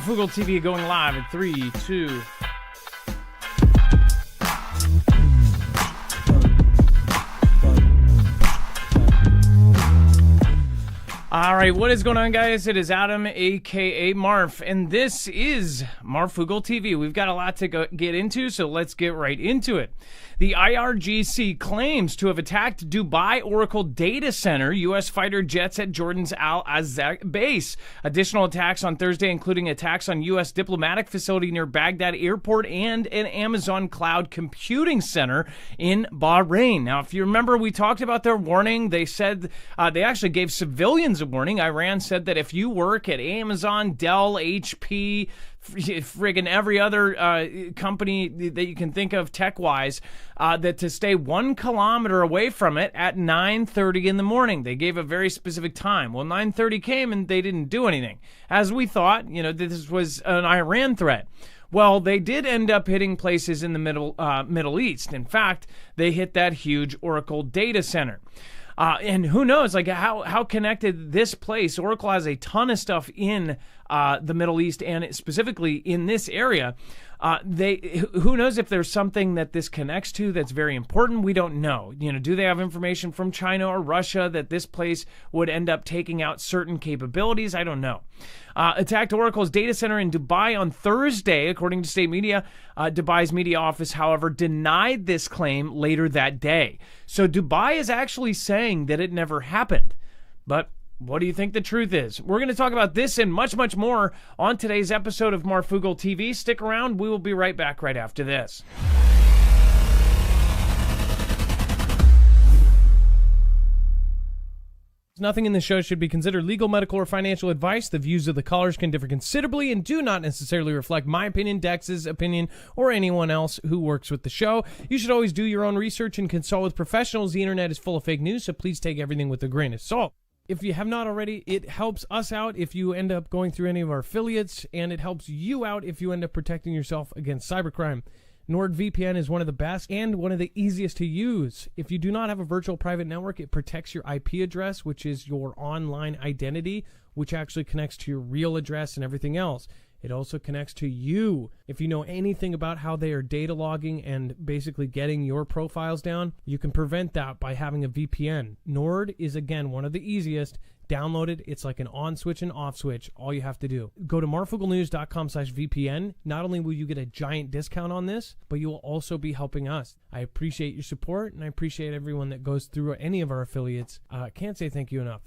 Marfoogle TV going live in 3, 2. All right, what is going on, guys? It is Adam, a.k.a. Marf, and this is Marfoogle TV. We've got a lot to get into, so let's get right into it. The IRGC claims to have attacked Dubai Oracle data center, U.S. fighter jets at Jordan's Al-Azhar base. Additional attacks on Thursday, including attacks on U.S. diplomatic facility near Baghdad airport and an Amazon cloud computing center in Bahrain. Now, if you remember, we talked about their warning. They said they actually gave civilians a warning. Iran said that if you work at Amazon, Dell, HP, friggin' every other company that you can think of tech-wise, that to stay 1 kilometer away from it at 9:30 in the morning. They gave a very specific time. Well, 9:30 came and they didn't do anything. As we thought, this was an Iran threat. Well, they did end up hitting places in the Middle East. In fact, they hit that huge Oracle data center. And who knows, like how connected this place. Oracle has a ton of stuff in the Middle East and specifically in this area. Who knows if there's something that this connects to that's very important? We don't know. Do they have information from China or Russia that this place would end up taking out certain capabilities? I don't know. Attacked Oracle's data center in Dubai on Thursday, according to state media. Dubai's media office, however, denied this claim later that day. So Dubai is actually saying that it never happened. But what do you think the truth is? We're going to talk about this and much, much more on today's episode of Marfoogle TV. Stick around. We will be right back right after this. Nothing in this show should be considered legal, medical, or financial advice. The views of the callers can differ considerably and do not necessarily reflect my opinion, Dex's opinion, or anyone else who works with the show. You should always do your own research and consult with professionals. The internet is full of fake news, so please take everything with a grain of salt. If you have not already, it helps us out if you end up going through any of our affiliates, and it helps you out if you end up protecting yourself against cybercrime. NordVPN is one of the best and one of the easiest to use. If you do not have a virtual private network, it protects your IP address, which is your online identity, which actually connects to your real address and everything else. It also connects to you. If you know anything about how they are data logging and basically getting your profiles down, you can prevent that by having a VPN. Nord is, again, one of the easiest. Download it. It's like an on switch and off switch. All you have to do. Go to marfooglenews.com/VPN. Not only will you get a giant discount on this, but you will also be helping us. I appreciate your support, and I appreciate everyone that goes through any of our affiliates. Can't say thank you enough.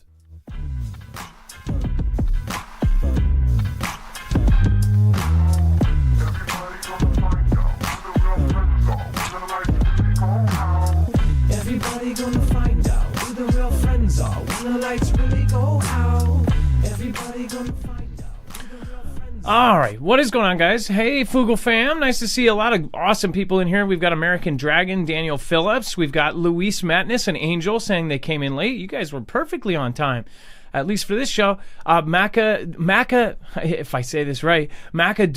Everybody gonna find out who the real friends are when the lights really go out. Everybody gonna find out who the real friends are. All right, what is going on, guys? Hey, Foogle fam. Nice to see a lot of awesome people in here. We've got American Dragon, Daniel Phillips. We've got Luis Matness and Angel saying they came in late. You guys were perfectly on time, at least for this show. Maka, if I say this right, Maka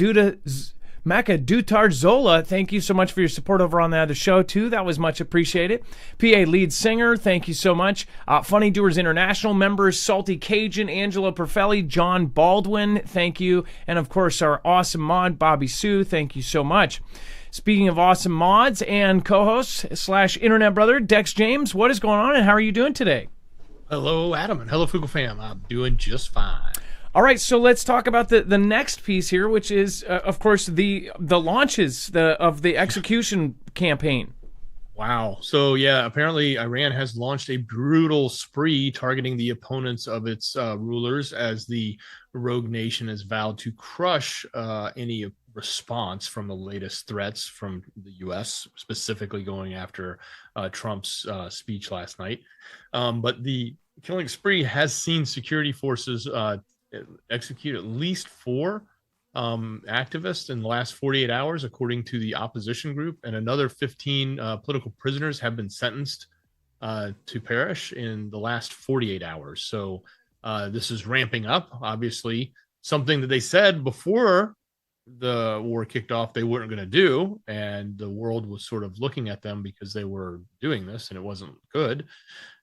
Dutar-Zola, thank you so much for your support over on the other show, too. That was much appreciated. PA Lead Singer, thank you so much. Funny Doers International members, Salty Cajun, Angela Perfelli, John Baldwin, thank you. And, of course, our awesome mod, Bobby Sue, thank you so much. Speaking of awesome mods and co-hosts / internet brother, Dex James, what is going on and how are you doing today? Hello, Adam, and hello, Foogle fam. I'm doing just fine. All right, so let's talk about the next piece here, which is, of course, the launches of the execution campaign. Wow. So, yeah, apparently Iran has launched a brutal spree targeting the opponents of its rulers as the rogue nation has vowed to crush any response from the latest threats from the U.S., specifically going after Trump's speech last night. But the killing spree has seen security forces execute at least 4 activists in the last 48 hours, according to the opposition group, and another 15 political prisoners have been sentenced to perish in the last 48 hours. So this is ramping up, obviously, something that they said before the war kicked off they weren't going to do, and the world was sort of looking at them because they were doing this and it wasn't good,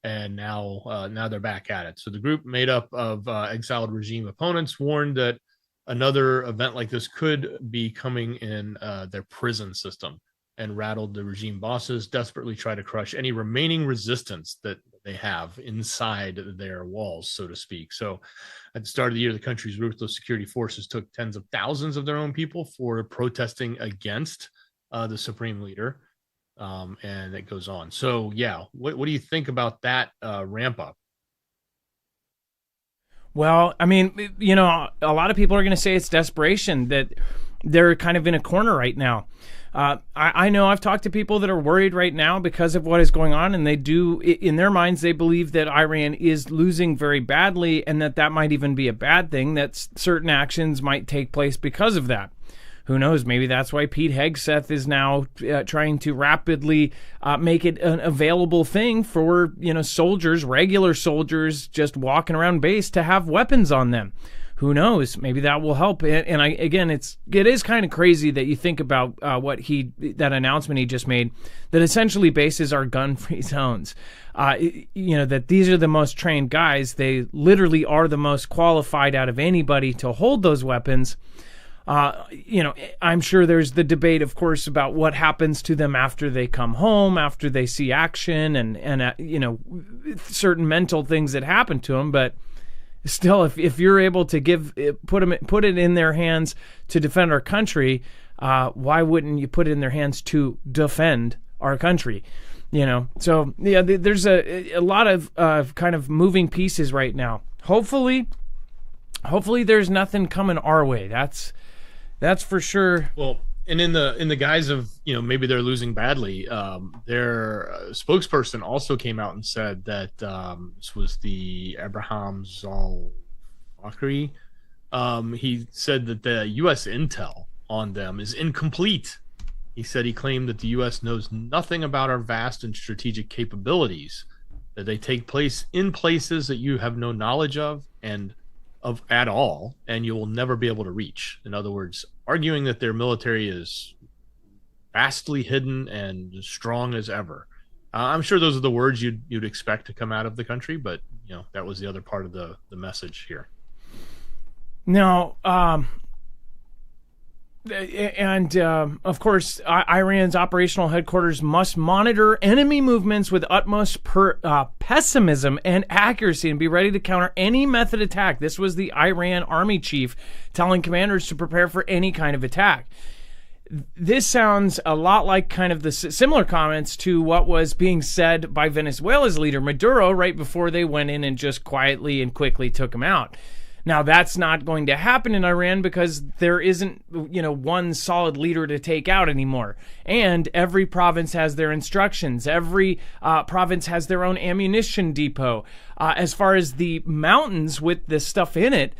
and now they're back at it. So the group, made up of exiled regime opponents, warned that another event like this could be coming in their prison system and rattled the regime bosses, desperately try to crush any remaining resistance that they have inside their walls, so to speak. So at the start of the year, the country's ruthless security forces took tens of thousands of their own people for protesting against the supreme leader. And it goes on. So, yeah, what do you think about that ramp up? Well, I mean, you know, a lot of people are going to say it's desperation, that they're kind of in a corner right now. I know I've talked to people that are worried right now because of what is going on, and they do, in their minds, they believe that Iran is losing very badly, and that might even be a bad thing, that certain actions might take place because of that. Who knows? Maybe that's why Pete Hegseth is now trying to rapidly make it an available thing for, you know, soldiers, regular soldiers, just walking around base to have weapons on them. Who knows? Maybe that will help. And it is kind of crazy that you think about that announcement he just made, that essentially bases are gun-free zones. You know, that these are the most trained guys. They literally are the most qualified out of anybody to hold those weapons. You know, I'm sure there's the debate, of course, about what happens to them after they come home, after they see action, and you know, certain mental things that happen to them. But still, if you're able to put it in their hands to defend our country, why wouldn't you put it in their hands to defend our country? You know, so yeah, there's a lot of kind of moving pieces right now. Hopefully there's nothing coming our way. That's for sure. Well, and in the guise of, you know, maybe they're losing badly, their spokesperson also came out and said that this was the Abraham Zalfakri. He said that the U.S. intel on them is incomplete. He said he claimed that the U.S. knows nothing about our vast and strategic capabilities, that they take place in places that you have no knowledge of at all, and you will never be able to reach. In other words, arguing that their military is vastly hidden and as strong as ever. I'm sure those are the words you'd expect to come out of the country, but you know, that was the other part of the message here. Now, of course, Iran's operational headquarters must monitor enemy movements with utmost pessimism and accuracy and be ready to counter any method attack. This was the Iran army chief telling commanders to prepare for any kind of attack. This sounds a lot like kind of the similar comments to what was being said by Venezuela's leader Maduro right before they went in and just quietly and quickly took him out. Now, that's not going to happen in Iran because there isn't, you know, one solid leader to take out anymore. And every province has their instructions. Every province has their own ammunition depot. As far as the mountains with this stuff in it,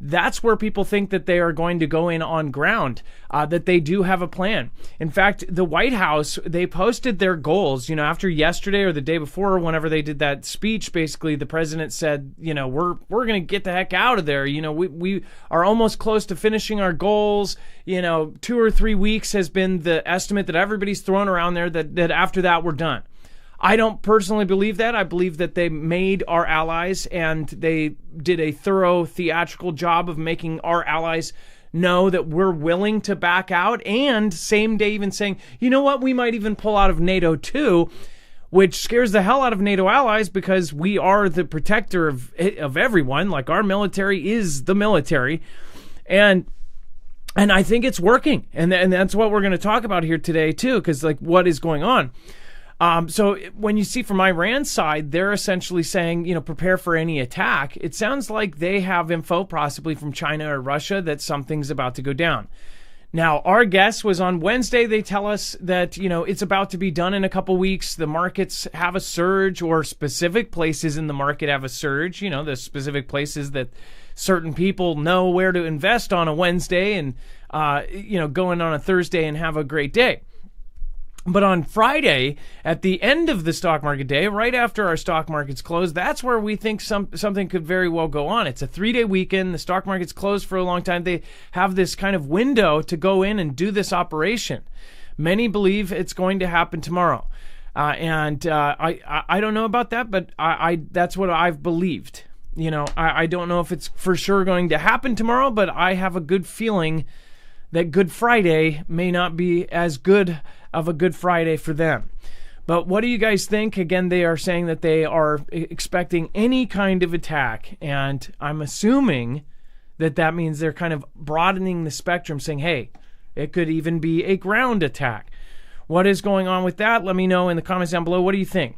that's where people think that they are going to go in on ground, that they do have a plan. In fact, the White House, they posted their goals, you know, after yesterday or the day before, whenever they did that speech. Basically, the president said, you know, we're going to get the heck out of there. You know, we are almost close to finishing our goals. You know, 2 or 3 weeks has been the estimate that everybody's thrown around there, that after that we're done. I don't personally believe that. I believe that they made our allies, and they did a thorough theatrical job of making our allies know that we're willing to back out, and same day even saying, you know what, we might even pull out of NATO too, which scares the hell out of NATO allies because we are the protector of everyone. Like, our military is the military. And I think it's working. And that's what we're going to talk about here today too, because like, what is going on? So when you see from Iran's side, they're essentially saying, you know, prepare for any attack. It sounds like they have info, possibly from China or Russia, that something's about to go down. Now, our guess was on Wednesday. They tell us that, you know, it's about to be done in a couple weeks. The markets have a surge, or specific places in the market have a surge. You know, the specific places that certain people know where to invest on a Wednesday and, you know, go in on a Thursday and have a great day. But on Friday, at the end of the stock market day, right after our stock markets close, that's where we think something could very well go on. It's a 3-day weekend. The stock market's closed for a long time. They have this kind of window to go in and do this operation. Many believe it's going to happen tomorrow. I don't know about that, but I that's what I've believed. I don't know if it's for sure going to happen tomorrow, but I have a good feeling that Good Friday may not be as good of a Good Friday for them. But what do you guys think? Again, they are saying that they are expecting any kind of attack, and I'm assuming that means they're kind of broadening the spectrum, saying, hey, it could even be a ground attack. What is going on with that? Let me know in the comments down below. What do you think?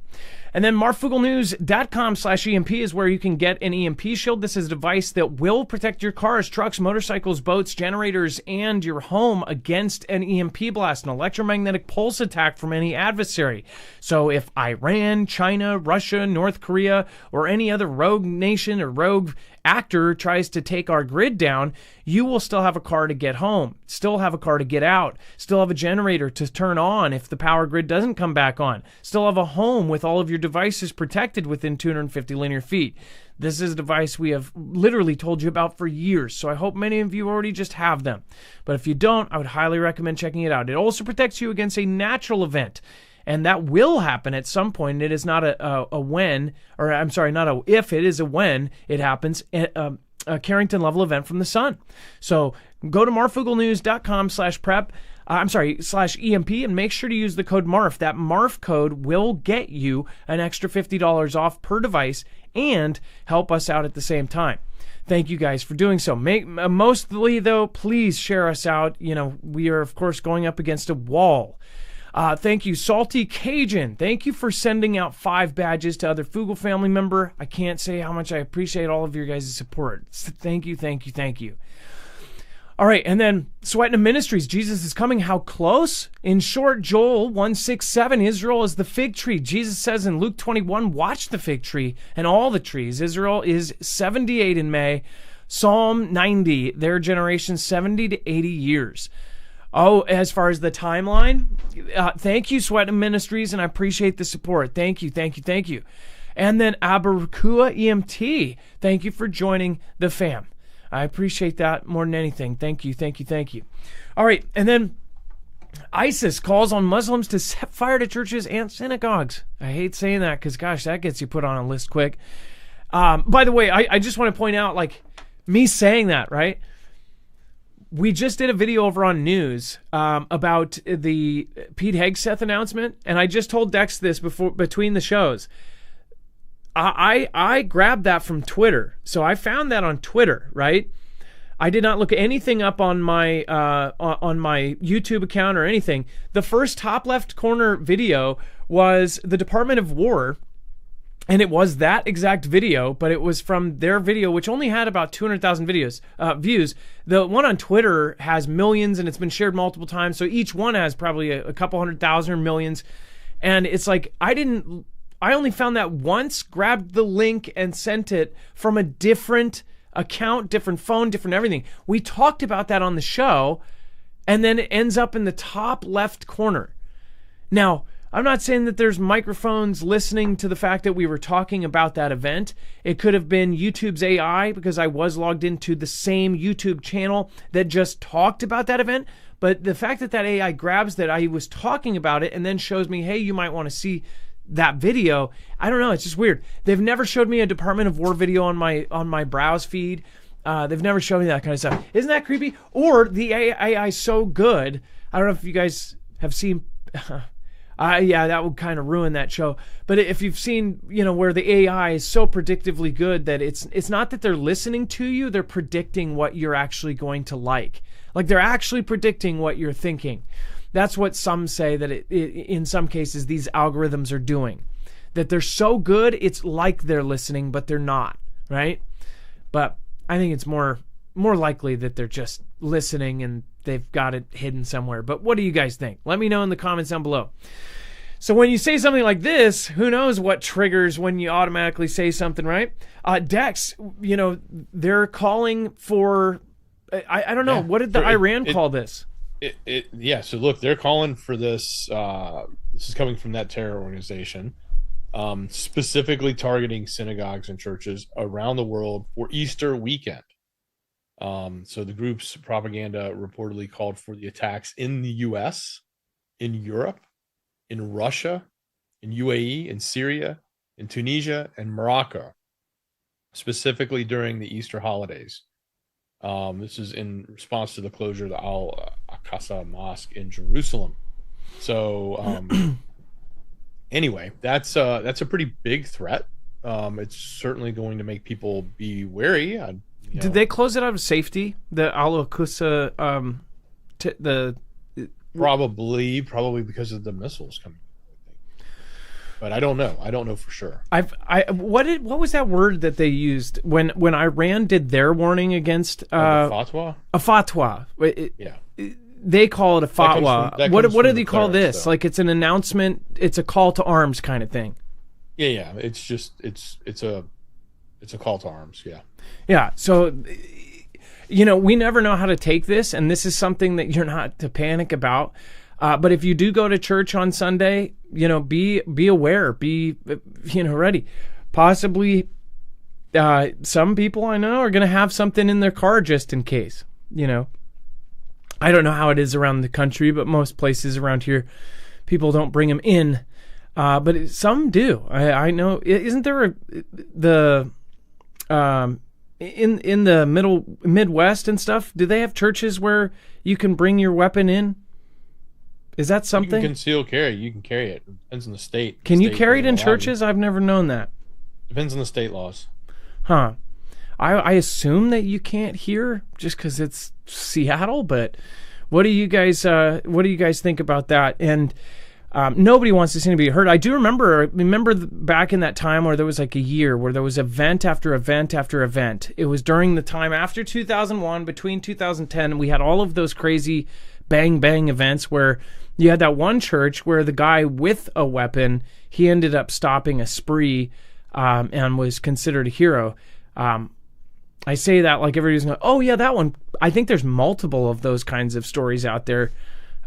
And then marfooglenews.com/EMP is where you can get an EMP shield. This is a device that will protect your cars, trucks, motorcycles, boats, generators, and your home against an EMP blast, an electromagnetic pulse attack from any adversary. So if Iran, China, Russia, North Korea, or any other rogue nation or rogue actor tries to take our grid down, you will still have a car to get home, still have a car to get out, still have a generator to turn on if the power grid doesn't come back on, still have a home with all of your devices protected within 250 linear feet. This is a device we have literally told you about for years, so I hope many of you already just have them. But if you don't, I would highly recommend checking it out. It also protects you against a natural event, and that will happen at some point. It is not a when, or I'm sorry, not a if, it is a when it happens, a Carrington level event from the sun. So go to marfooglenews.com/prep, /EMP, and make sure to use the code MARF. That MARF code will get you an extra $50 off per device and help us out at the same time. Thank you guys for doing so. Mostly, though, please share us out. We are, of course, going up against a wall. Thank you, Salty Cajun. Thank you for sending out 5 badges to other Foogle family member. I can't say how much I appreciate all of your guys' support. Thank you, thank you, thank you. All right, and then Sweating Ministries, Jesus is coming. How close? In short, Joel 1:6-7, Israel is the fig tree. Jesus says in Luke 21, watch the fig tree and all the trees. Israel is 78 in May. Psalm 90, their generation 70 to 80 years. Oh, as far as the timeline, thank you, Sweating Ministries, and I appreciate the support. Thank you, thank you, thank you. And then Abarakua EMT, thank you for joining the fam. I appreciate that more than anything. Thank you, thank you, thank you. All right, and then ISIS calls on Muslims to set fire to churches and synagogues. I hate saying that because, gosh, that gets you put on a list quick. By the way, I just want to point out, me saying that, right? We just did a video over on news about the Pete Hegseth announcement, and I just told Dex this between the shows. I grabbed that from Twitter, so I found that on Twitter, right? I did not look anything up on my YouTube account or anything. The first top left corner video was the Department of War. And it was that exact video, but it was from their video, which only had about 200,000 views. The one on Twitter has millions, and it's been shared multiple times. So each one has probably a couple 100,000 or millions. And it's like, I only found that once, grabbed the link and sent it from a different account, different phone, different everything. We talked about that on the show, and then it ends up in the top left corner. Now, I'm not saying that there's microphones listening to the fact that we were talking about that event. It could have been YouTube's AI, because I was logged into the same YouTube channel that just talked about that event. But the fact that AI grabs that I was talking about it and then shows me, hey, you might want to see that video. I don't know. It's just weird. They've never showed me a Department of War video on my browse feed. They've never shown me that kind of stuff. Isn't that creepy? Or the AI is so good. I don't know if you guys have seen... yeah, that would kind of ruin that show. But if you've seen, where the AI is so predictively good that it's not that they're listening to you, they're predicting what you're actually going to like. Like, they're actually predicting what you're thinking. That's what some say that in some cases these algorithms are doing. That they're so good, it's like they're listening, but they're not, right? But I think it's more likely that they're just listening and they've got it hidden somewhere. But what do you guys think? Let me know in the comments down below. So when you say something like this, who knows what triggers when you automatically say something, right? Dex, they're calling for, I don't know, what did the Iran call this? Yeah, so look, they're calling for this. This is coming from that terror organization, specifically targeting synagogues and churches around the world for Easter weekend. So the group's propaganda reportedly called for the attacks in the U.S., in Europe, in Russia, in UAE, in Syria, in Tunisia, and Morocco. specifically during the Easter holidays. This is in response to the closure of the Al-Aqsa Mosque in Jerusalem. So anyway, that's a pretty big threat. It's certainly going to make people be wary. Did they close it out of safety? The Al-Aqsa, probably because of the missiles coming. But I don't know. I don't know for sure. What was that word that they used when Iran did their warning against fatwa? A fatwa. Yeah. They call it a fatwa. What do they call this? Though. Like it's an announcement. It's a call to arms kind of thing. Yeah. It's a call to arms. Yeah. Yeah. So, we never know how to take this, and this is something that you're not to panic about. But if you do go to church on Sunday, be aware, be ready. Possibly, some people I know are going to have something in their car just in case. I don't know how it is around the country, but most places around here, people don't bring them in. But some do. I know. Isn't there in the Midwest and stuff? Do they have churches where you can bring your weapon in? Is that something? You can conceal carry. You can carry it. Depends on the state. Can you carry it in churches? I've never known that. Depends on the state laws. Huh. I assume that you can't hear just because it's Seattle, but what do you guys think about that? And nobody wants to seem to be hurt. I do remember back in that time where there was like a year where there was event after event after event. It was during the time after 2001, between 2010, we had all of those crazy bang bang events where you had that one church where the guy with a weapon, he ended up stopping a spree and was considered a hero. I say that like everybody's going, oh yeah, that one. I think there's multiple of those kinds of stories out there.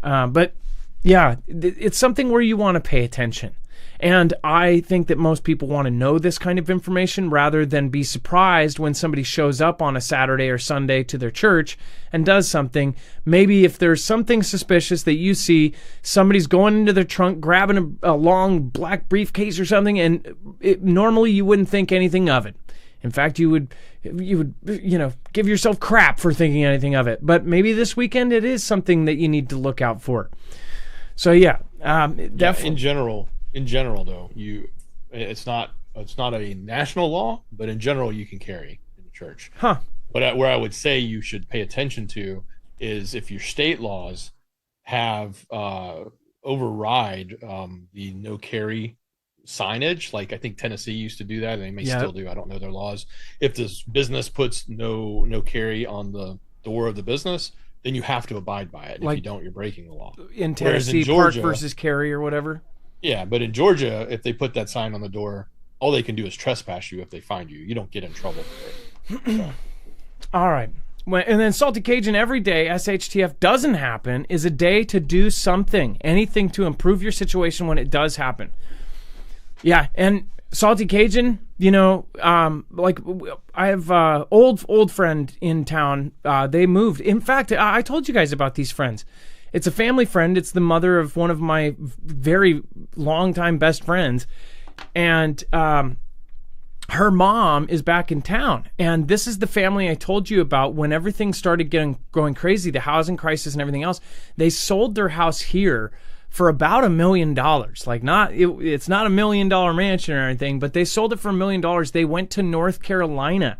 But yeah, it's something where you want to pay attention. And I think that most people want to know this kind of information rather than be surprised when somebody shows up on a Saturday or Sunday to their church and does something. Maybe if there's something suspicious that you see, somebody's going into their trunk, grabbing a long black briefcase or something, and normally you wouldn't think anything of it. In fact, you would give yourself crap for thinking anything of it. But maybe this weekend it is something that you need to look out for. So yeah, definitely. In general, though, it's not a national law, but in general, you can carry in the church. Huh. But where I would say you should pay attention to is if your state laws have override the no carry signage. Like I think Tennessee used to do that, and they may still do. I don't know their laws. If this business puts no carry on the door of the business, then you have to abide by it. If you don't, you're breaking the law. In Tennessee, Georgia, park versus carry or whatever. Yeah, but in Georgia, if they put that sign on the door, all they can do is trespass you if they find you. You don't get in trouble for it. So. All right. And then Salty Cajun, every day SHTF doesn't happen is a day to do something, anything to improve your situation when it does happen. Yeah, and Salty Cajun, like I have old friend in town. They moved. In fact, I told you guys about these friends. It's a family friend. It's the mother of one of my very longtime best friends. And her mom is back in town. And this is the family I told you about when everything started going crazy, the housing crisis and everything else. They sold their house here for about $1 million. Like it's not $1 million mansion or anything, but they sold it for $1 million. They went to North Carolina.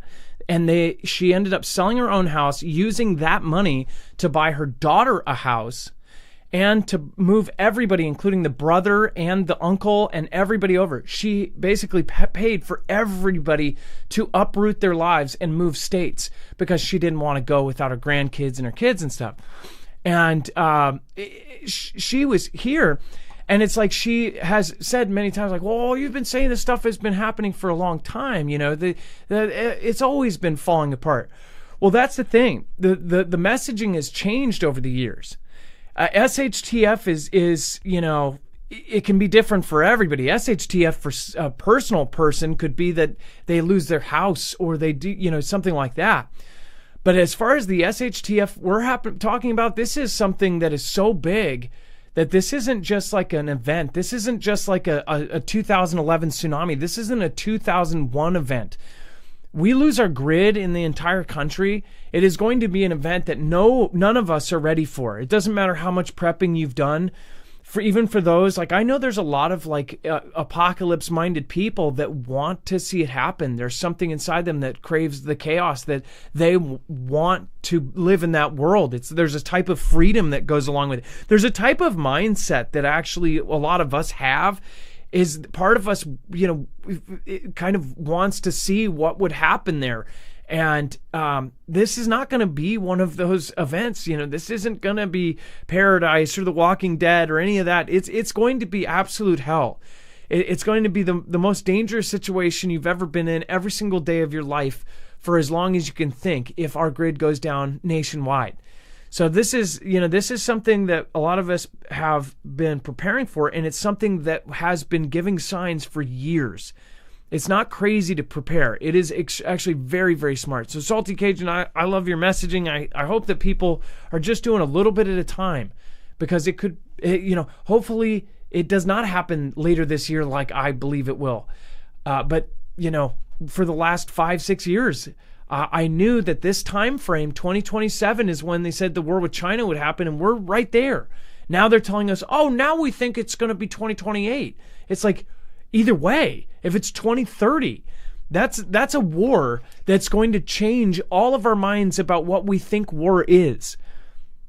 And she ended up selling her own house, using that money to buy her daughter a house and to move everybody, including the brother and the uncle and everybody over. She basically paid for everybody to uproot their lives and move states because she didn't want to go without her grandkids and her kids and stuff. And she was here. And it's like she has said many times, like, well, you've been saying this stuff has been happening for a long time. It's always been falling apart. Well, that's the thing. The messaging has changed over the years. SHTF is it can be different for everybody. SHTF for a personal person could be that they lose their house or they do, something like that. But as far as the SHTF we're talking about, this is something that is so big that this isn't just like an event. This isn't just like a 2011 tsunami. This isn't a 2001 event. we lose our grid in the entire country, it is going to be an event that none of us are ready for. It doesn't matter how much prepping you've done. Even for those, like, I know there's a lot of like apocalypse minded people that want to see it happen. There's something inside them that craves the chaos, that they want to live in that world. There's a type of freedom that goes along with it. There's a type of mindset that actually a lot of us have. Is part of us, it kind of wants to see what would happen there. And this is not going to be one of those events. This isn't going to be paradise or The Walking Dead or any of that. It's going to be absolute hell. It's going to be the most dangerous situation you've ever been in every single day of your life for as long as you can think, if our grid goes down nationwide. So this is something that a lot of us have been preparing for, and it's something that has been giving signs for years. It's not crazy to prepare. It is actually very, very smart. So Salty Cajun, I love your messaging. I hope that people are just doing a little bit at a time, because it could, hopefully it does not happen later this year like I believe it will. But for the last 5-6 years, I knew that this time frame, 2027, is when they said the war with China would happen, and we're right there. Now they're telling us, oh, now we think it's going to be 2028. It's like, either way, if it's 2030, that's a war that's going to change all of our minds about what we think war is.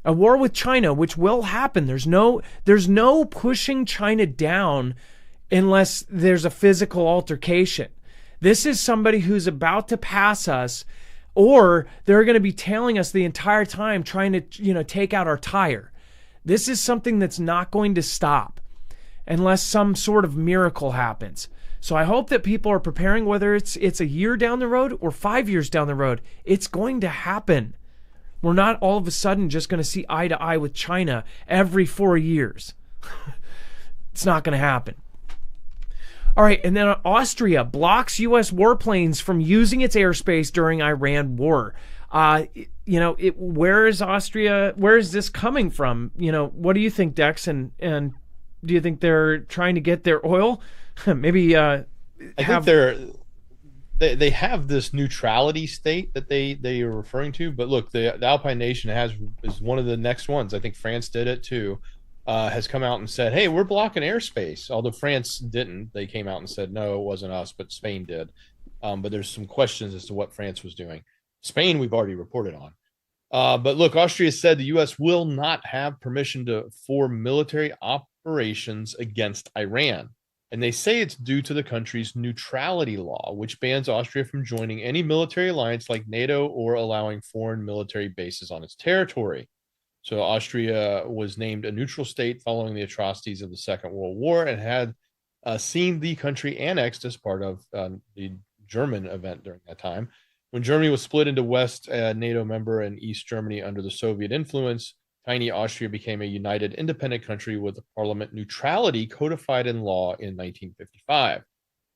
A war with China, which will happen. There's no pushing China down unless there's a physical altercation. This is somebody who's about to pass us, or they're going to be tailing us the entire time, trying to, take out our tire. This is something that's not going to stop unless some sort of miracle happens. So I hope that people are preparing, whether it's a year down the road or 5 years down the road. It's going to happen. We're not all of a sudden just going to see eye to eye with China every 4 years. It's not going to happen. All right, and then Austria blocks U.S. warplanes from using its airspace during Iran war. Where is Austria? Where is this coming from? What do you think, Dex? And do you think they're trying to get their oil? Maybe I think they have this neutrality state that they are referring to. But look, the Alpine nation is one of the next ones. I think France did it too. Has come out and said, hey, we're blocking airspace. Although France didn't. They came out and said, no, it wasn't us, but Spain did. But there's some questions as to what France was doing. Spain, we've already reported on. But look, Austria said the U.S. will not have permission for military operations against Iran. And they say it's due to the country's neutrality law, which bans Austria from joining any military alliance like NATO or allowing foreign military bases on its territory. So Austria was named a neutral state following the atrocities of the Second World War, and had seen the country annexed as part of the German event during that time. When Germany was split into West NATO member and East Germany under the Soviet influence, tiny Austria became a united independent country with parliament neutrality codified in law in 1955.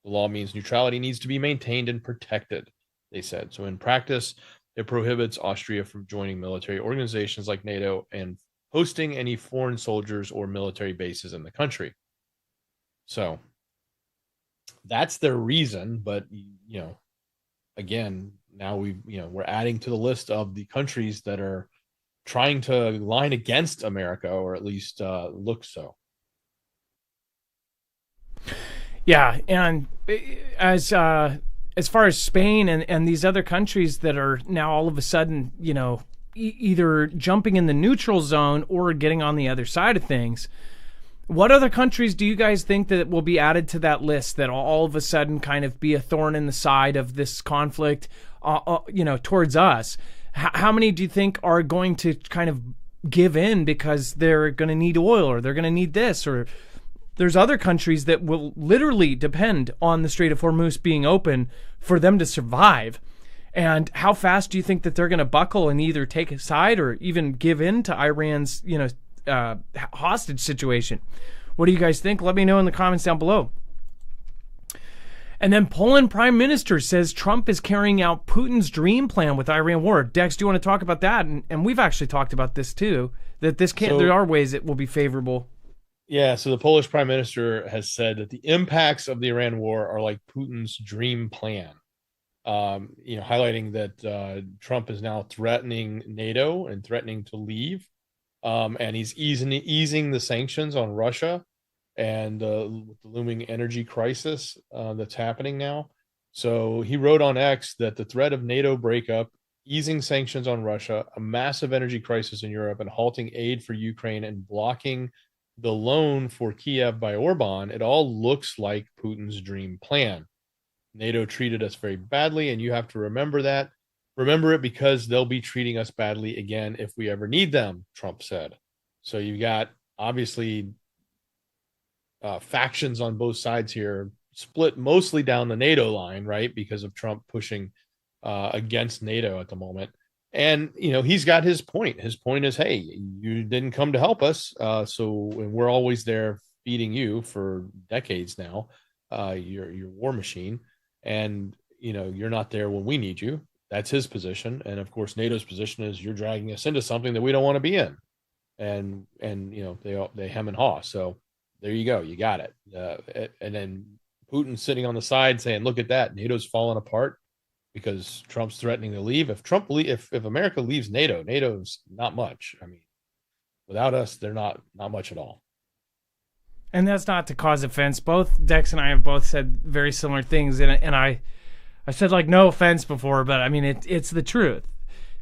The law means neutrality needs to be maintained and protected, they said. So in practice, it prohibits Austria from joining military organizations like NATO and hosting any foreign soldiers or military bases in the country. So that's their reason. But, again, now we're adding to the list of the countries that are trying to line against America, or at least look so. Yeah, and as far as Spain and these other countries that are now all of a sudden, either jumping in the neutral zone or getting on the other side of things, what other countries do you guys think that will be added to that list that all of a sudden kind of be a thorn in the side of this conflict, towards us? How many do you think are going to kind of give in because they're going to need oil, or they're going to need this, or there's other countries that will literally depend on the Strait of Hormuz being open for them to survive? And how fast do you think that they're going to buckle and either take a side or even give in to Iran's, hostage situation? What do you guys think? Let me know in the comments down below. And then Poland Prime Minister says Trump is carrying out Putin's dream plan with Iran war. Dex, do you want to talk about that? And we've actually talked about this too, that there are ways it will be favorable. Yeah, so the Polish Prime Minister has said that the impacts of the Iran war are like Putin's dream plan. highlighting that Trump is now threatening NATO and threatening to leave, and he's easing the sanctions on Russia, and with the looming energy crisis that's happening now. So he wrote on X that the threat of NATO breakup, easing sanctions on Russia, a massive energy crisis in Europe, and halting aid for Ukraine and blocking the loan for Kiev by Orban, it all looks like Putin's dream plan. NATO treated us very badly, and you have to remember that. Remember it because they'll be treating us badly again if we ever need them, Trump said. So you've got, obviously, factions on both sides here, split mostly down the NATO line, right, because of Trump pushing against NATO at the moment. And, he's got his point. His point is, hey, you didn't come to help us, and we're always there feeding you for decades now, your war machine, and, you're not there when we need you. That's his position. And, of course, NATO's position is you're dragging us into something that we don't want to be in. And they hem and haw. So there you go. You got it. And then Putin's sitting on the side saying, look at that. NATO's falling apart because Trump's threatening to leave. If America leaves NATO, NATO's not much. I mean, without us, they're not much at all. And that's not to cause offense. Both Dex and I have both said very similar things, and I said like no offense before, but I mean it's the truth.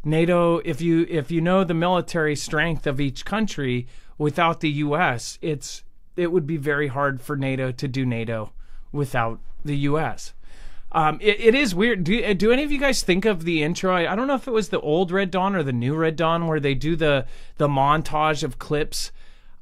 NATO, if you know the military strength of each country, without the U.S., it would be very hard for NATO to do NATO without the U.S. It is weird. Do any of you guys think of the intro? I don't know if it was the old Red Dawn or the new Red Dawn where they do the montage of clips.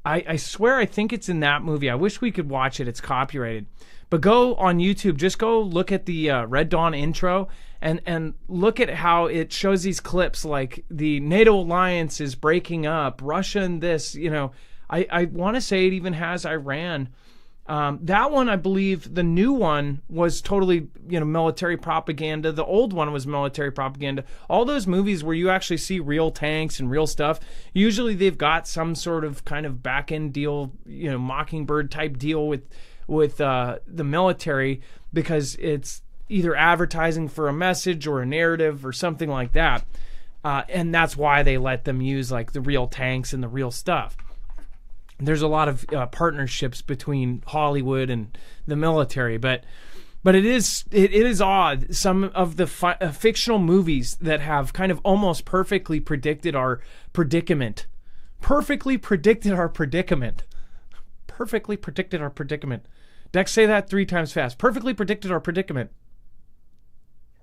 I swear I think it's in that movie. I wish we could watch it. It's copyrighted. But go on YouTube. Just go look at the Red Dawn intro and look at how it shows these clips like the NATO alliance is breaking up, Russia and this, I want to say it even has Iran. That one, I believe, the new one was totally, military propaganda. The old one was military propaganda. All those movies where you actually see real tanks and real stuff, usually they've got some sort of kind of back-end deal, Mockingbird type deal with the military, because it's either advertising for a message or a narrative or something like that. And that's why they let them use like the real tanks and the real stuff. There's a lot of partnerships between Hollywood and the military, but it is odd. Some of the fictional movies that have kind of almost perfectly predicted our predicament. Perfectly predicted our predicament. Perfectly predicted our predicament. Dex, say that 3 times fast. Perfectly predicted our predicament.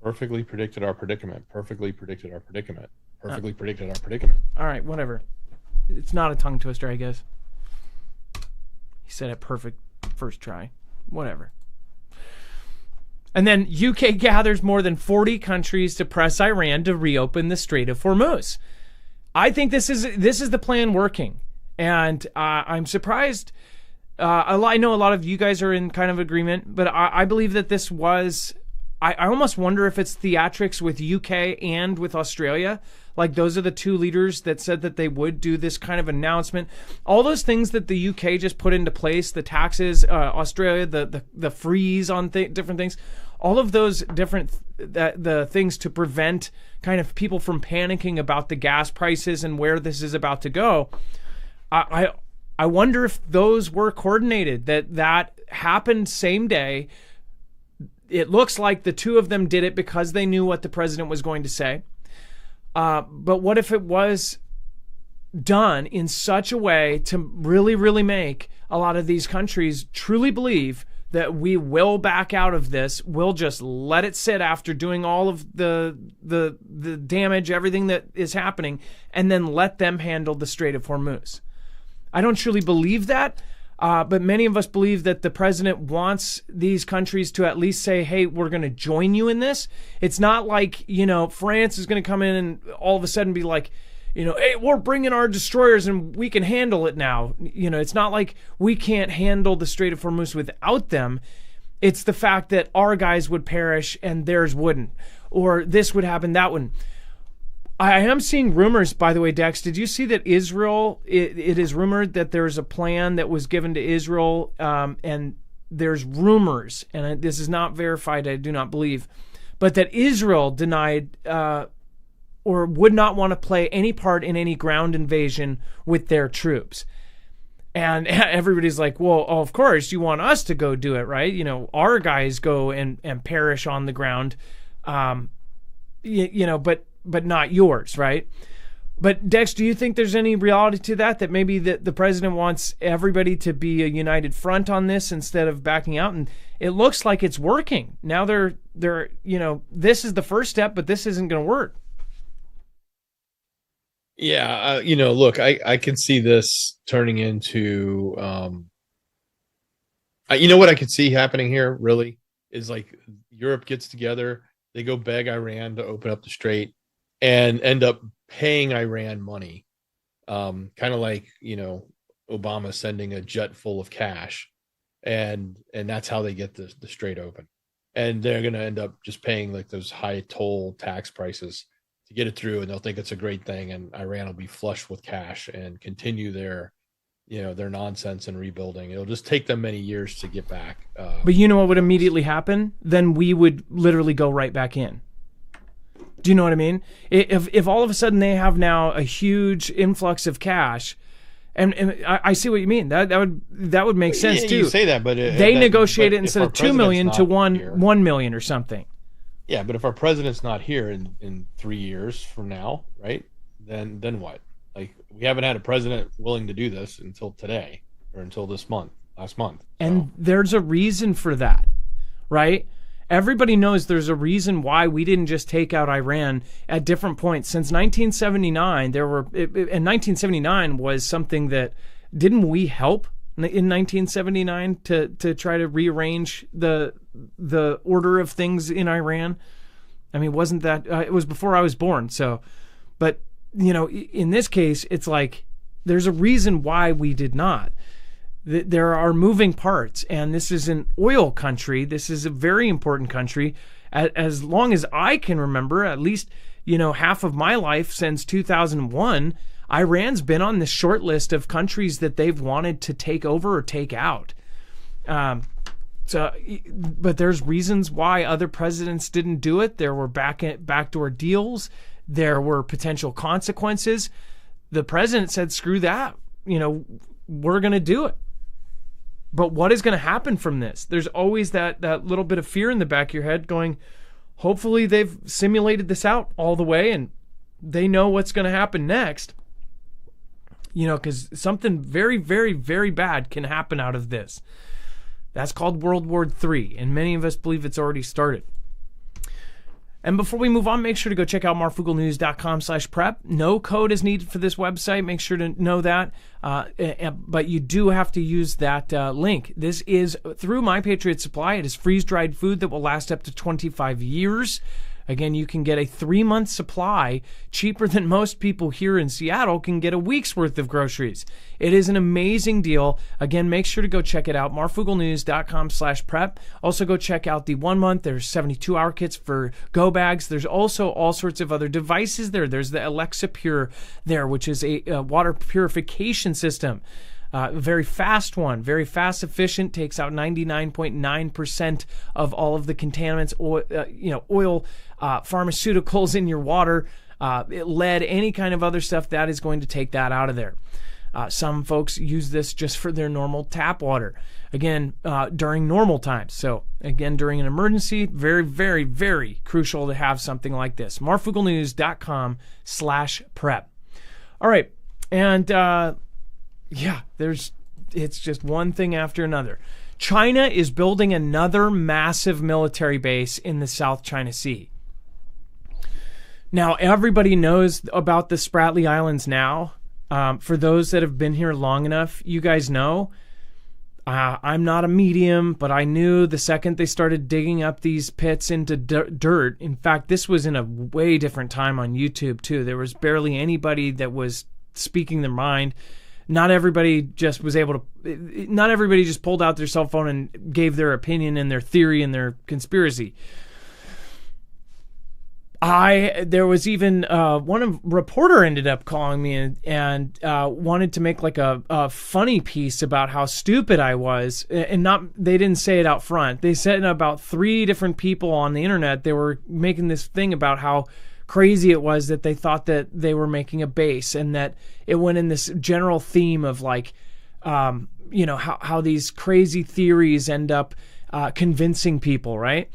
Perfectly predicted our predicament. Perfectly predicted our predicament. Perfectly predicted our predicament. All right, whatever. It's not a tongue twister, I guess. He said it perfect first try. Whatever. And then UK gathers more than 40 countries to press Iran to reopen the Strait of Hormuz. I think this is the plan working. And I'm surprised. I know a lot of you guys are in kind of agreement, but I believe that this was... I almost wonder if it's theatrics with UK and with Australia. Like those are the 2 leaders that said that they would do this kind of announcement. All those things that the UK just put into place, the taxes, Australia, the freeze on different things, all of those different the things to prevent kind of people from panicking about the gas prices and where this is about to go. I wonder if those were coordinated, that happened same day. It looks like the 2 of them did it because they knew what the president was going to say. But what if it was done in such a way to really, really make a lot of these countries truly believe that we will back out of this? We'll just let it sit after doing all of the damage, everything that is happening, and then let them handle the Strait of Hormuz. I don't truly believe that. But many of us believe that the president wants these countries to at least say, hey, we're going to join you in this. It's not like, France is going to come in and all of a sudden be like, hey, we're bringing our destroyers and we can handle it now. It's not like we can't handle the Strait of Hormuz without them. It's the fact that our guys would perish and theirs wouldn't. Or this would happen, that wouldn't. I am seeing rumors, by the way, Dex. Did you see that Israel, it is rumored that there's a plan that was given to Israel, and there's rumors, and this is not verified, I do not believe, but that Israel denied or would not want to play any part in any ground invasion with their troops. And everybody's like, well, of course, you want us to go do it, right? You know, our guys go and perish on the ground, but not yours, right? But Dex, do you think there's any reality to that? That maybe the president wants everybody to be a united front on this instead of backing out? And it looks like it's working. Now they're this is the first step, but this isn't going to work. Yeah, look, I can see this turning into, what I could see happening here really is like Europe gets together, they go beg Iran to open up the strait and end up paying Iran money, kind of like, Obama sending a jet full of cash, and that's how they get the strait open. And they're going to end up just paying like those high toll tax prices to get it through, and they'll think it's a great thing, and Iran will be flush with cash and continue their nonsense and rebuilding. It'll just take them many years to get back. But you know what would immediately happen? Then we would literally go right back in. Do you know what I mean? If all of a sudden they have now a huge influx of cash, and I see what you mean. That would make sense too. You say that, but they negotiate it instead of 2 million to 1 million or something. Yeah, but if our president's not here in 3 years from now, right? Then what? Like, we haven't had a president willing to do this until today, or until last month. And there's a reason for that, right? Everybody knows there's a reason why we didn't just take out Iran at different points. Since 1979, and 1979 was something that, didn't we help in 1979 to try to rearrange the order of things in Iran? I mean, wasn't that, it was before I was born. So, but, in this case, it's like, there's a reason why we did not. There are moving parts, and this is an oil country. This is a very important country. As long as I can remember, at least, half of my life since 2001, Iran's been on the short list of countries that they've wanted to take over or take out. But there's reasons why other presidents didn't do it. There were backdoor deals. There were potential consequences. The president said, screw that. We're going to do it. But what is going to happen from this? There's always that little bit of fear in the back of your head going, hopefully they've simulated this out all the way and they know what's going to happen next. Because something very, very, very bad can happen out of this. That's called World War III, and many of us believe it's already started. And before we move on, make sure to go check out marfooglenews.com/prep. No code is needed for this website. Make sure to know that. But you do have to use that link. This is through My Patriot Supply. It is freeze-dried food that will last up to 25 years. Again, you can get a 3-month supply cheaper than most people here in Seattle can get a week's worth of groceries. It is an amazing deal. Again, make sure to go check it out, marfooglenews.com/prep. Also, go check out the 1 month. There's 72-hour kits for go bags. There's also all sorts of other devices there. There's the Alexa Pure there, which is a water purification system. Very fast one, very fast, efficient, takes out 99.9% of all of the contaminants, oil, pharmaceuticals in your water, lead, any kind of other stuff that is going to take that out of there. Some folks use this just for their normal tap water. Again, during normal times. So again, during an emergency, very, very, very crucial to have something like this. marfooglenews.com/prep. All right. And, yeah, it's just one thing after another. China is building another massive military base in the South China Sea. Now, everybody knows about the Spratly Islands now. For those that have been here long enough, you guys know. I'm not a medium, but I knew the second they started digging up these pits into dirt. In fact, this was in a way different time on YouTube, too. There was barely anybody that was speaking their mind. Not everybody just pulled out their cell phone and gave their opinion and their theory and their conspiracy. There was even one reporter ended up calling me and wanted to make like a funny piece about how stupid I was, and they didn't say it out front. They said about 3 different people on the internet. They were making this thing about how crazy it was that they thought that they were making a base, and that it went in this general theme of like, how these crazy theories end up convincing people, right?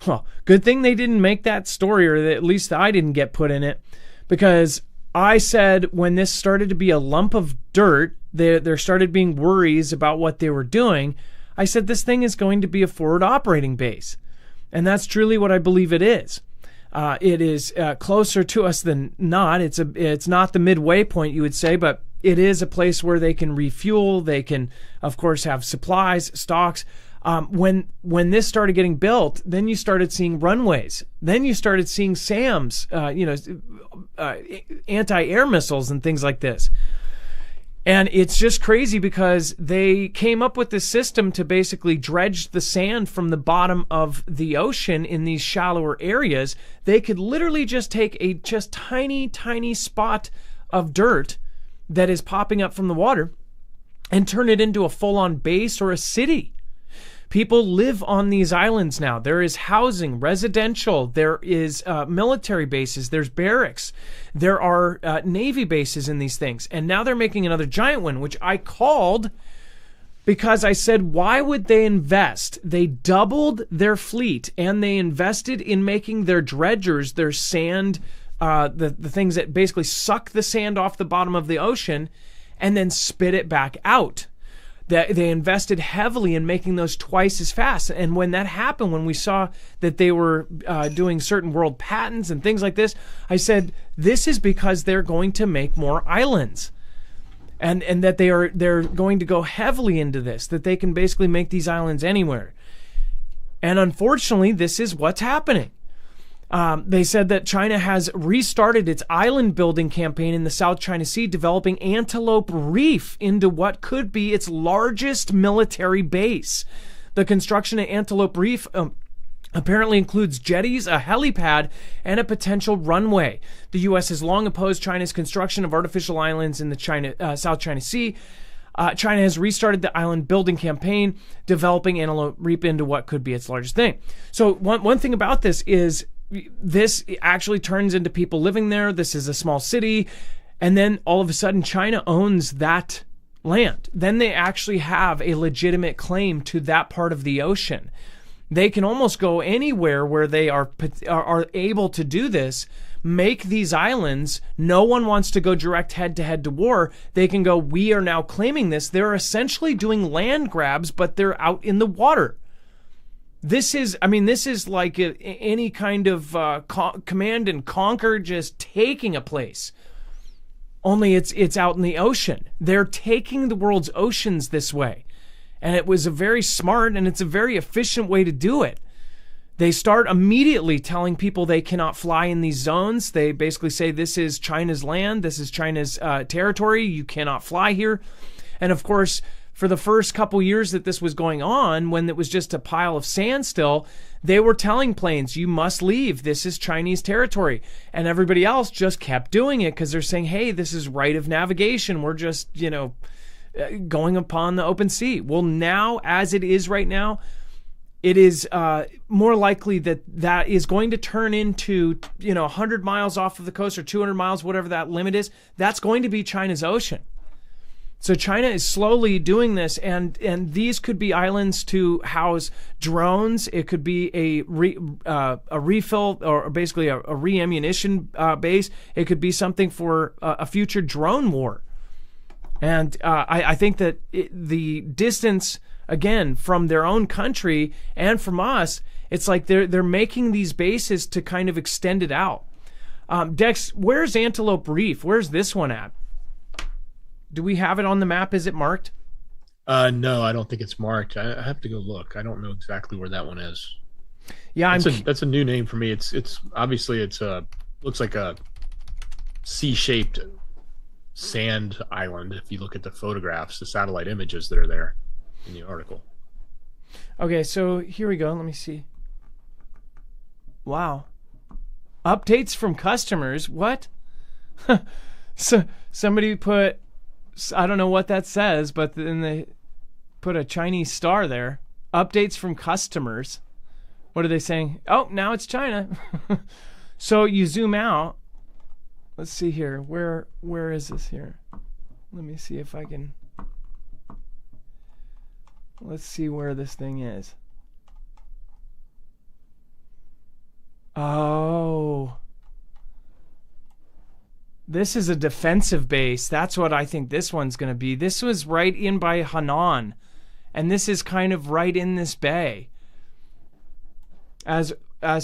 Well, good thing they didn't make that story, or that at least I didn't get put in it, because I said when this started to be a lump of dirt, there started being worries about what they were doing. I said this thing is going to be a forward operating base, and that's truly what I believe it is. It is closer to us than not. It's not the midway point, you would say, but it is a place where they can refuel. They can, of course, have supplies, stocks. When this started getting built, then you started seeing runways. Then you started seeing SAMs, anti-air missiles and things like this. And it's just crazy because they came up with this system to basically dredge the sand from the bottom of the ocean in these shallower areas. They could literally just take a just tiny, tiny spot of dirt that is popping up from the water and turn it into a full-on base or a city. People live on these islands now. There is housing, residential. There is military bases. There's barracks. There are Navy bases in these things. And now they're making another giant one, which I called because I said, why would they invest? They doubled their fleet, and they invested in making their dredgers, their sand, the things that basically suck the sand off the bottom of the ocean and then spit it back out. They invested heavily in making those twice as fast. And when that happened, when we saw that they were doing certain world patents and things like this, I said, this is because they're going to make more islands. And that they're going to go heavily into this, that they can basically make these islands anywhere. And unfortunately, this is what's happening. They said that China has restarted its island building campaign in the South China Sea, developing Antelope Reef into what could be its largest military base. The construction at Antelope Reef apparently includes jetties, a helipad, and a potential runway. The U.S. has long opposed China's construction of artificial islands in the South China Sea. China has restarted the island building campaign, developing Antelope Reef into what could be its largest thing. So one thing about this is, this actually turns into people living there. This is a small city. And then all of a sudden, China owns that land. Then they actually have a legitimate claim to that part of the ocean. They can almost go anywhere where they are able to do this, make these islands. No one wants to go direct head-to-head to war. They can go, we are now claiming this. They're essentially doing land grabs, but they're out in the water. This is like any kind of command and conquer, just taking a place. Only it's out in the ocean. They're taking the world's oceans this way. And it was a very smart and it's a very efficient way to do it. They start immediately telling people they cannot fly in these zones. They basically say, this is China's land. This is China's territory. You cannot fly here. And of course, for the first couple years that this was going on, when it was just a pile of sand still, they were telling planes, you must leave. This is Chinese territory. And everybody else just kept doing it because they're saying, hey, this is right of navigation. We're just, going upon the open sea. Well, now, as it is right now, it is more likely that is going to turn into, 100 miles off of the coast or 200 miles, whatever that limit is. That's going to be China's ocean. So China is slowly doing this, and these could be islands to house drones. It could be a refill, or basically a re-ammunition base. It could be something for a future drone war. And I think that the distance, again, from their own country and from us, it's like they're making these bases to kind of extend it out. Dex, where's Antelope Reef? Where's this one at? Do we have it on the map? Is it marked? No, I don't think it's marked. I have to go look. I don't know exactly where that one is. Yeah, that's a new name for me. It's obviously looks like a C-shaped sand island. If you look at the photographs, the satellite images that are there in the article. Okay, so here we go. Let me see. Wow. Updates from customers. What? So somebody put, I don't know what that says, but then they put a Chinese star there. Updates from customers. What are they saying? Oh, now it's China. So you zoom out. Let's see here. Where is this here? Let me see if I can. Let's see where this thing is. Oh. This is a defensive base. That's what I think this one's going to be. This was right in by Hainan. And this is kind of right in this bay. As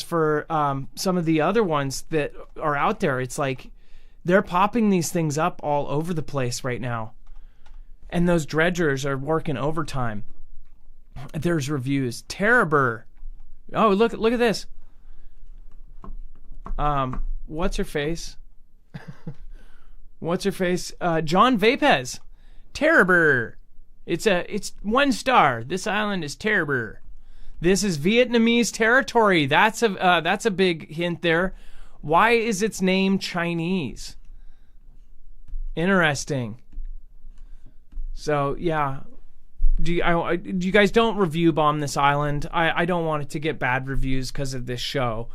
for some of the other ones that are out there, it's like they're popping these things up all over the place right now. And those dredgers are working overtime. There's reviews. Terror. Oh, look at this. What's her face? What's her face? John Vapez. Terror. It's 1 star. This island is Terror. This is Vietnamese territory. That's a big hint there. Why is its name Chinese? Interesting. So yeah, you guys don't review bomb this island? I don't want it to get bad reviews because of this show,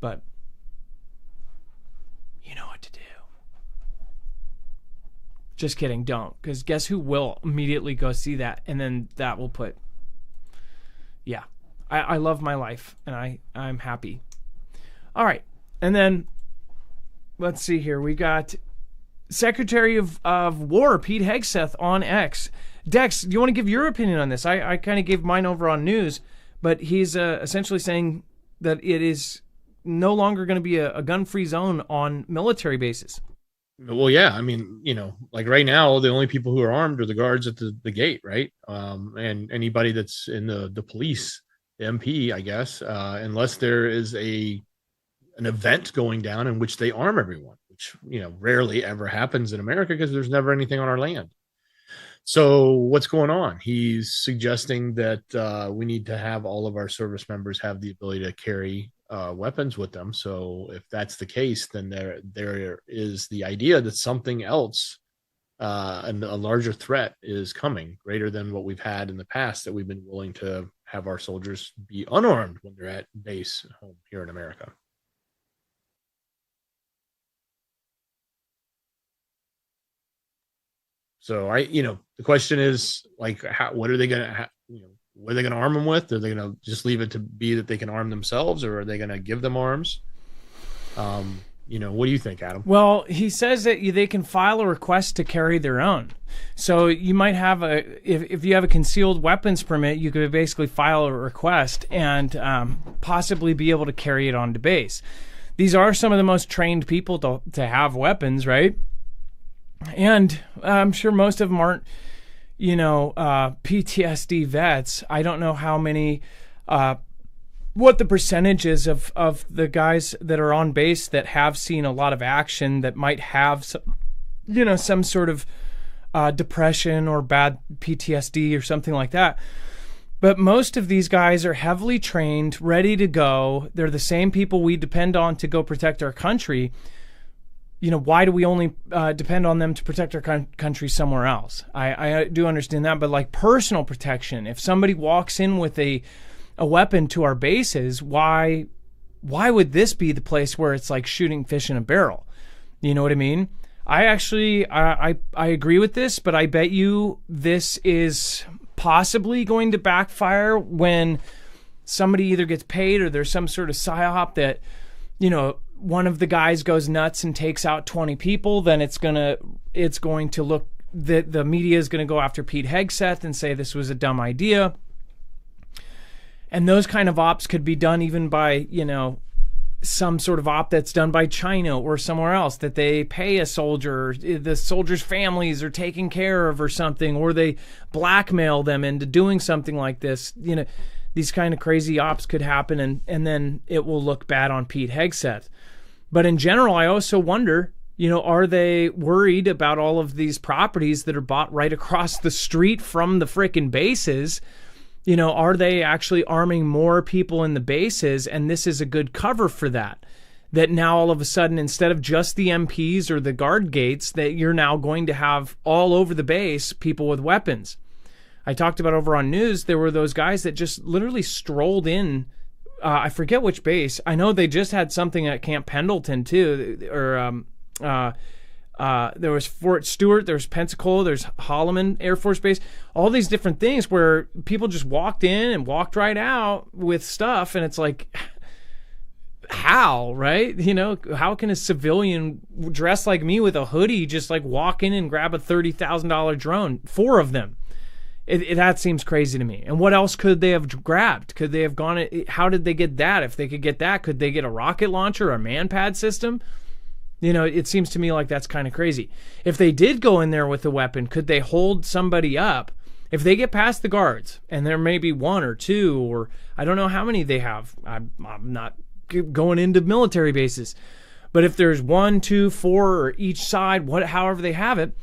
but you know what to do. Just kidding, don't, because guess who will immediately go see that, and then that will put. Yeah, I love my life, and I'm happy. All right, and then let's see here. We got Secretary of War Pete Hegseth on X. Dex, do you want to give your opinion on this? I kind of gave mine over on news, but he's essentially saying that it is no longer going to be a gun-free zone on military bases. Well, yeah, I mean, like right now, the only people who are armed are the guards at the gate, right? And anybody that's in the police, the MP, I guess, unless there is an event going down in which they arm everyone, which, rarely ever happens in America because there's never anything on our land. So what's going on? He's suggesting that we need to have all of our service members have the ability to carry weapons with them. So if that's the case, then there is the idea that something else, and a larger threat is coming, greater than what we've had in the past, that we've been willing to have our soldiers be unarmed when they're at base home here in America. So the question is, like, what are they going to, what are they going to arm them with? Are they going to just leave it to be that they can arm themselves, or are they going to give them arms? What do you think, Adam? Well, he says that they can file a request to carry their own. So you might have if you have a concealed weapons permit, you could basically file a request and possibly be able to carry it onto base. These are some of the most trained people to have weapons, right? And I'm sure most of them aren't, PTSD vets. I don't know how many, what the percentage is of the guys that are on base that have seen a lot of action that might have some sort of depression or bad PTSD or something like that. But most of these guys are heavily trained, ready to go. They're the same people we depend on to go protect our country. Why do we only depend on them to protect our country somewhere else? I do understand that, but like personal protection, if somebody walks in with a weapon to our bases, why would this be the place where it's like shooting fish in a barrel? You know what I mean? I actually, I agree with this, but I bet you this is possibly going to backfire when somebody either gets paid or there's some sort of psyop that, one of the guys goes nuts and takes out 20 people, then it's going to look that the media is going to go after Pete Hegseth and say this was a dumb idea. And those kind of ops could be done even by, some sort of op that's done by China or somewhere else, that they pay a soldier, the soldiers' families are taken care of or something, or they blackmail them into doing something like this. These kind of crazy ops could happen, and then it will look bad on Pete Hegseth. But in general, I also wonder, are they worried about all of these properties that are bought right across the street from the frickin' bases? Are they actually arming more people in the bases, and this is a good cover for that? that now all of a sudden, instead of just the MPs or the guard gates, that you're now going to have all over the base people with weapons. I talked about over on news, there were those guys that just literally strolled in. I forget which base. I know they just had something at Camp Pendleton too, or there was Fort Stewart, there's Pensacola, there's Holloman Air Force Base, all these different things where people just walked in and walked right out with stuff, and it's like, how, right? You know, how can a civilian dressed like me with a hoodie just like walk in and grab a $30,000 drone? 4 of them. That seems crazy to me. And what else could they have grabbed? Could they have gone? How did they get that? If they could get that, could they get a rocket launcher or a man-pad system? You know, it seems to me like that's kind of crazy. If they did go in there with a weapon, could they hold somebody up? If they get past the guards, and there may be 1 or 2, or I don't know how many they have. I'm not going into military bases. But if there's 1, 2, 4, or each side, however they have it,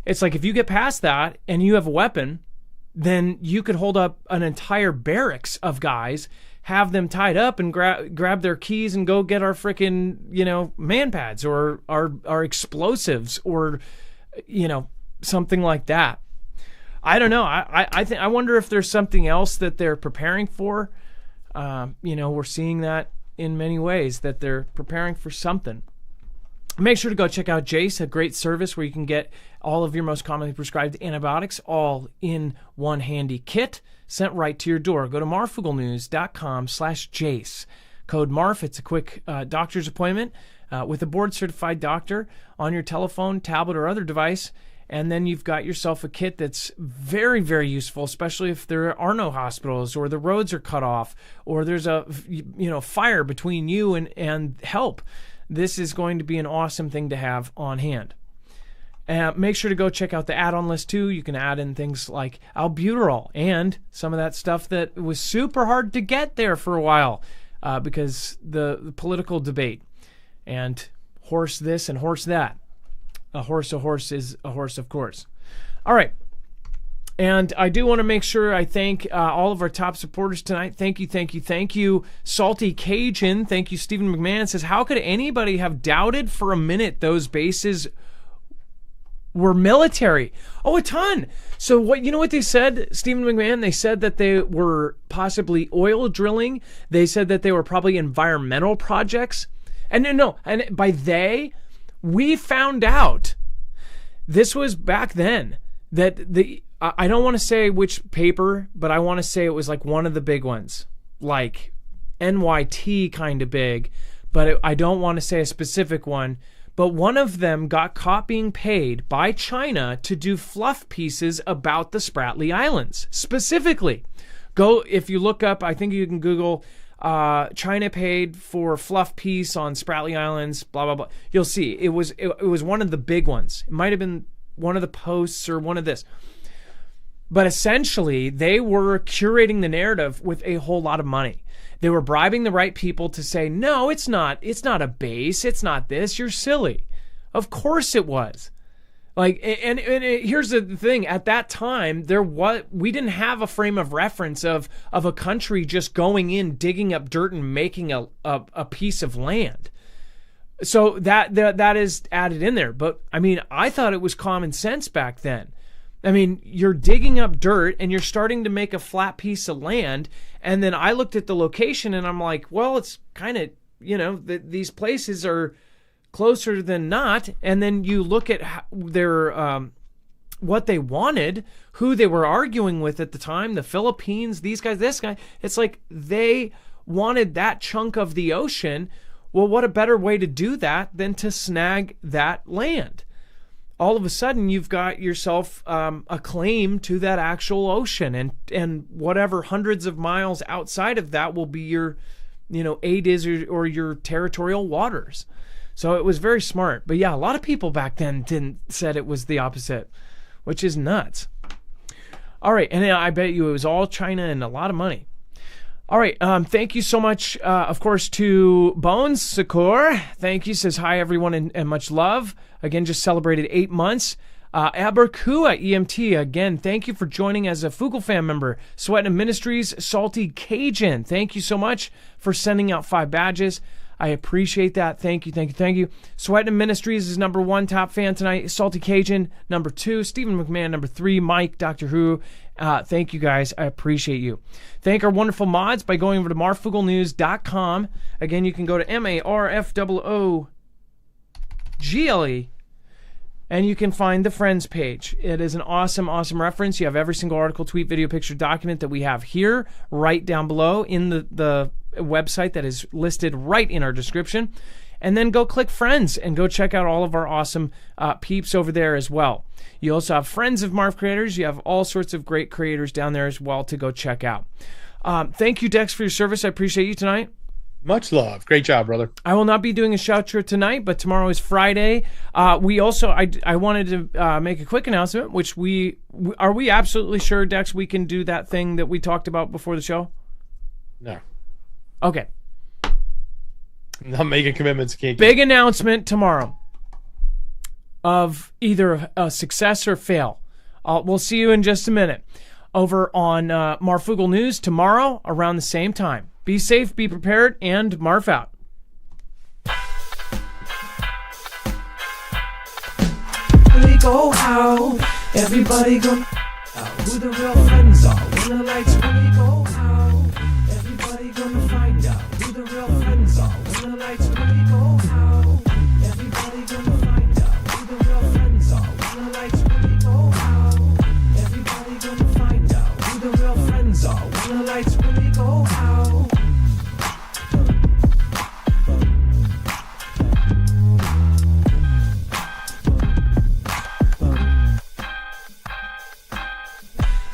it's like if you get past that and you have a weapon, then you could hold up an entire barracks of guys, have them tied up, and grab their keys and go get our frickin', you know, man pads or our explosives, or, you know, something like that. I don't know. I wonder if there's something else that they're preparing for. You know, we're seeing that in many ways, that they're preparing for something. Make sure to go check out Jace, a great service where you can get all of your most commonly prescribed antibiotics all in one handy kit sent right to your door. Go to marfooglenews.com/Jace. Code MARF. It's a quick doctor's appointment with a board-certified doctor on your telephone, tablet, or other device. And then you've got yourself a kit that's very, very useful, especially if there are no hospitals, or the roads are cut off, or there's a fire between you and help. This is going to be an awesome thing to have on hand. Make sure to go check out the add-on list too. You can add in things like albuterol and some of that stuff that was super hard to get there for a while because the political debate and horse this and horse that. A horse is a horse, of course. All right. And I do want to make sure I thank all of our top supporters tonight. Thank you. Salty Cajun. Thank you. Stephen McMahon says, how could anybody have doubted for a minute those bases were military? Oh, a ton. So what, you know what they said, Stephen McMahon? They said that they were possibly oil drilling. They said that they were probably environmental projects. And no, and by they, we found out, this was back then, that I don't want to say which paper, but I want to say it was like one of the big ones, like NYT kind of big, but I don't want to say a specific one. But one of them got caught being paid by China to do fluff pieces about the Spratly Islands. Specifically, go, if you look up, I think you can Google China paid for fluff piece on Spratly Islands, blah, blah, blah. You'll see. It was one of the big ones. It might have been one of the posts or one of this. But essentially, they were curating the narrative with a whole lot of money. They were bribing the right people to say, no, it's not a base. It's not this. You're silly. Of course it was. Like, and here's the thing. At that time, we didn't have a frame of reference of a country just going in, digging up dirt and making a piece of land. So that is added in there. But I mean, I thought it was common sense back then. I mean, you're digging up dirt and you're starting to make a flat piece of land. And then I looked at the location and I'm like, well, it's kind of, these places are closer than not. And then you look at their what they wanted, who they were arguing with at the time, the Philippines, these guys, this guy. It's like they wanted that chunk of the ocean. Well, what a better way to do that than to snag that land? All of a sudden, you've got yourself a claim to that actual ocean, and whatever hundreds of miles outside of that will be your, ADIS or your territorial waters. So it was very smart. But yeah, a lot of people back then said it was the opposite, which is nuts. All right, and I bet you it was all China and a lot of money. All right, thank you so much, of course, to Bones Sakor. Thank you, says hi, everyone, and much love. Again, just celebrated 8 months. Aberkua EMT, again, thank you for joining as a Fugel fan member. Sweatin' Ministries, Salty Cajun, thank you so much for sending out 5 badges. I appreciate that. Thank you, thank you, thank you. Sweatin' Ministries is number 1 top fan tonight. Salty Cajun, number 2. Stephen McMahon, number 3. Mike, Doctor Who. Thank you guys. I appreciate you. Thank our wonderful mods by going over to marfooglenews.com. Again, you can go to MARFOOGLE, and you can find the Friends page. It is an awesome, awesome reference. You have every single article, tweet, video, picture, document that we have here, right down below in the website that is listed right in our description. And then go click Friends and go check out all of our awesome peeps over there as well. You also have Friends of Marf creators. You have all sorts of great creators down there as well to go check out. Thank you, Dex, for your service. I appreciate you tonight. Much love. Great job, brother. I will not be doing a shout trip tonight, but tomorrow is Friday. We also, I wanted to make a quick announcement, which are we absolutely sure, Dex, we can do that thing that we talked about before the show? No. Okay. Not making commitments. Big announcement tomorrow of either a success or fail. We'll see you in just a minute over on Marfoogle News tomorrow around the same time. Be safe, be prepared, and Marf out. We go out, everybody go out. Who the real friends are when the lights really go out. Everybody gonna find out who the real friends are when the lights really go out. Everybody gonna find out who the real friends are when the lights really go out. Everybody gonna find out who the real friends are when the lights really go out.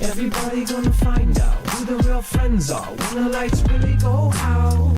Everybody gonna find out who the real friends are when the lights really go out.